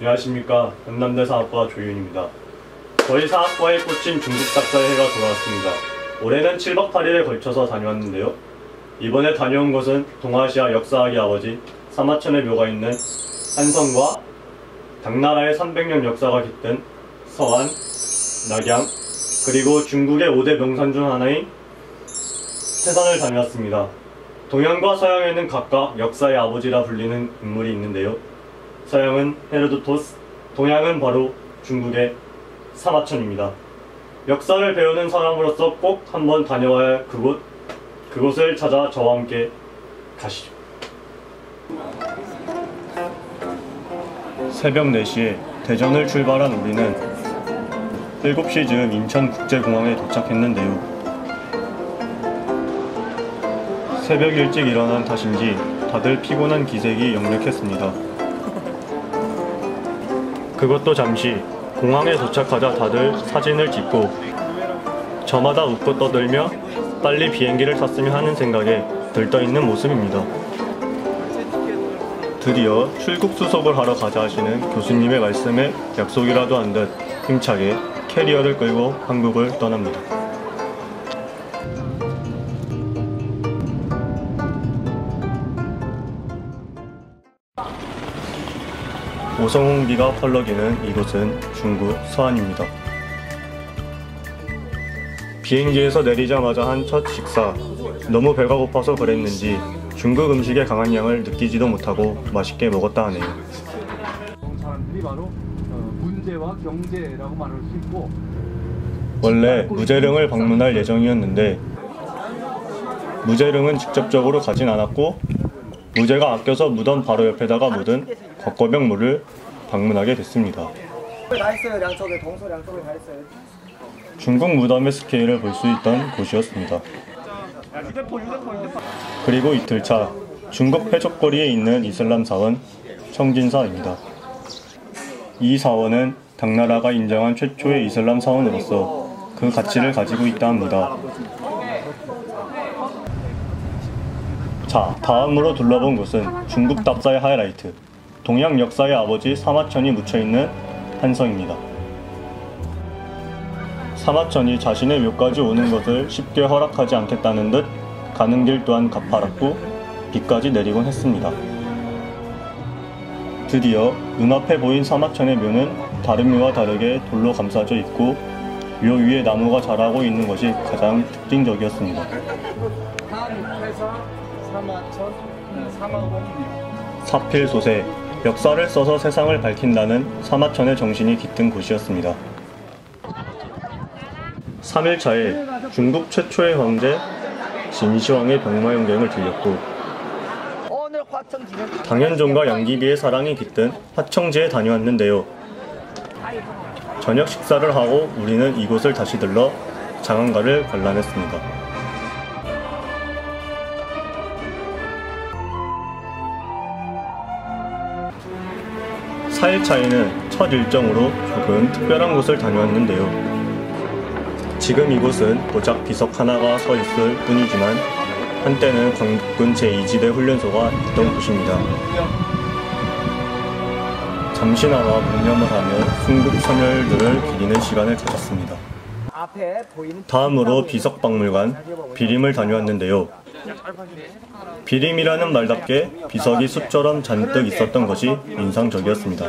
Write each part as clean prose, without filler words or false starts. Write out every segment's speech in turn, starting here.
안녕하십니까. 연남대 사학과 조윤입니다. 저희 사학과에 꽂힌 중국 닭살해가 돌아왔습니다. 올해는 7박 8일에 걸쳐서 다녀왔는데요. 이번에 다녀온 곳은 동아시아 역사학의 아버지 사마천의 묘가 있는 한성과 당나라의 300년 역사가 깃든 서안, 낙양, 그리고 중국의 5대 명산 중 하나인 태산을 다녀왔습니다. 동양과 서양에는 각각 역사의 아버지라 불리는 인물이 있는데요. 서양은 헤로도토스, 동양은 바로 중국의 사마천입니다. 역사를 배우는 사람으로서 꼭 한번 다녀와야 할 그곳을 찾아 저와 함께 가시죠. 새벽 4시에 대전을 출발한 우리는 7시쯤 인천국제공항에 도착했는데요. 새벽 일찍 일어난 탓인지 다들 피곤한 기색이 역력했습니다. 그것도 잠시 공항에 도착하자 다들 사진을 찍고 저마다 웃고 떠들며 빨리 비행기를 탔으면 하는 생각에 들떠있는 모습입니다. 드디어 출국 수속을 하러 가자 하시는 교수님의 말씀에 약속이라도 한 듯 힘차게 캐리어를 끌고 한국을 떠납니다. 오성홍비가 펄럭이는 이곳은 중국 서안입니다. 비행기에서 내리자마자 한 첫 식사. 너무 배가 고파서 그랬는지 중국 음식의 강한 향을 느끼지도 못하고 맛있게 먹었다 하네요. 사람들이 바로 문제와 경제라고 말할 수 있고, 원래 무제릉을 방문할 예정이었는데 무제릉은 직접적으로 가진 않았고 무제가 아껴서 무덤 바로 옆에다가 묻은 곽거병墓를 방문하게 됐습니다. 중국 무덤의 스케일을 볼 수 있던 곳이었습니다. 그리고 이틀 차 중국 해적거리에 있는 이슬람 사원 청진사입니다. 이 사원은 당나라가 인정한 최초의 이슬람 사원으로서 그 가치를 가지고 있다 합니다. 자, 다음으로 둘러본 곳은 중국 답사의 하이라이트, 동양 역사의 아버지 사마천이 묻혀있는 한성입니다. 사마천이 자신의 묘까지 오는 것을 쉽게 허락하지 않겠다는 듯 가는 길 또한 가파랐고 비까지 내리곤 했습니다. 드디어 눈앞에 보인 사마천의 묘는 다른 묘와 다르게 돌로 감싸져 있고 묘 위에 나무가 자라고 있는 것이 가장 특징적이었습니다. 사필소세, 역사를 써서 세상을 밝힌다는 사마천의 정신이 깃든 곳이었습니다. 3일차에 중국 최초의 황제 진시황의 병마용경을 들렸고 당현종과 양귀비의 사랑이 깃든 화청지에 다녀왔는데요. 저녁 식사를 하고 우리는 이곳을 다시 들러 장안가를 관람했습니다. 4일차에는 첫 일정으로 조금 특별한 곳을 다녀왔는데요. 지금 이곳은 고작 비석 하나가 서 있을 뿐이지만 한때는 광복군 제2지대 훈련소가 있던 곳입니다. 잠시나마 묵념을 하며 순국선열들을 기리는 시간을 가졌습니다. 다음으로 비석박물관 비림을 다녀왔는데요. 비림이라는 말답게 비석이 숲처럼 잔뜩 있었던 것이 인상적이었습니다.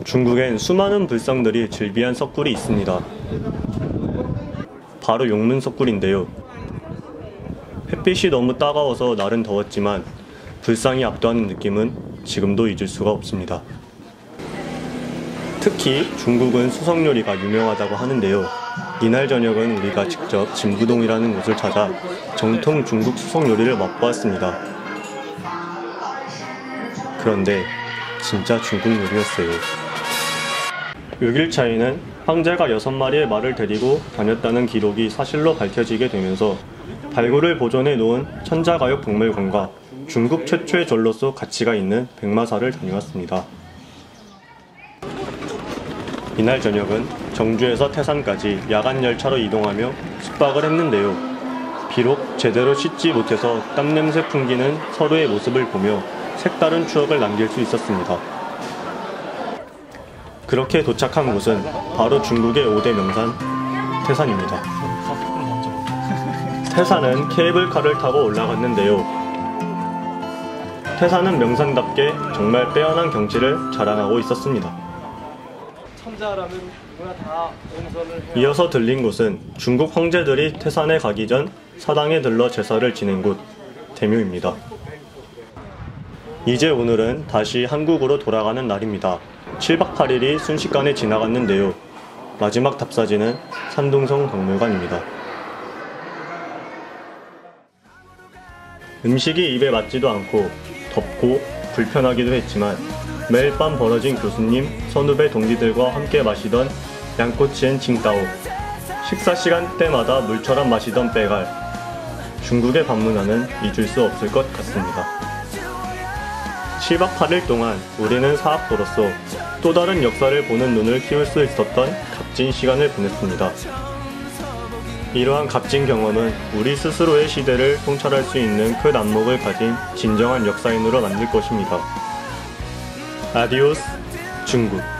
중국엔 수많은 불상들이 즐비한 석굴이 있습니다. 바로 용문 석굴인데요. 햇빛이 너무 따가워서 날은 더웠지만 불상이 압도하는 느낌은 지금도 잊을 수가 없습니다. 특히 중국은 수석요리가 유명하다고 하는데요. 이날 저녁은 우리가 직접 진부동이라는 곳을 찾아 정통 중국 수석요리를 맛보았습니다. 그런데 진짜 중국 요리였어요. 6일차에는 황제가 6마리의 말을 데리고 다녔다는 기록이 사실로 밝혀지게 되면서 발굴을 보존해 놓은 천자가옥박물관과 중국 최초의 절로서 가치가 있는 백마사를 다녀왔습니다. 이날 저녁은 정주에서 태산까지 야간 열차로 이동하며 숙박을 했는데요. 비록 제대로 씻지 못해서 땀냄새 풍기는 서로의 모습을 보며 색다른 추억을 남길 수 있었습니다. 그렇게 도착한 곳은 바로 중국의 5대 명산 태산입니다. 태산은 케이블카를 타고 올라갔는데요. 태산은 명산답게 정말 빼어난 경치를 자랑하고 있었습니다. 천자라면 누구나 다 용서를 해야 이어서 들린 곳은 중국 황제들이 태산에 가기 전 사당에 들러 제사를 지낸 곳 대묘입니다. 이제 오늘은 다시 한국으로 돌아가는 날입니다. 7박 8일이 순식간에 지나갔는데요. 마지막 답사지는 산둥성 박물관입니다. 음식이 입에 맞지도 않고 덥고 불편하기도 했지만 매일 밤 벌어진 교수님, 선후배 동지들과 함께 마시던 양꼬치엔 칭따오, 식사 시간 때마다 물처럼 마시던 빼갈, 중국의 방문하는 잊을 수 없을 것 같습니다. 7박 8일 동안 우리는 사학도로서 또 다른 역사를 보는 눈을 키울 수 있었던 값진 시간을 보냈습니다. 이러한 값진 경험은 우리 스스로의 시대를 통찰할 수 있는 큰 안목을 가진 진정한 역사인으로 만들 것입니다. 아디오스 중국.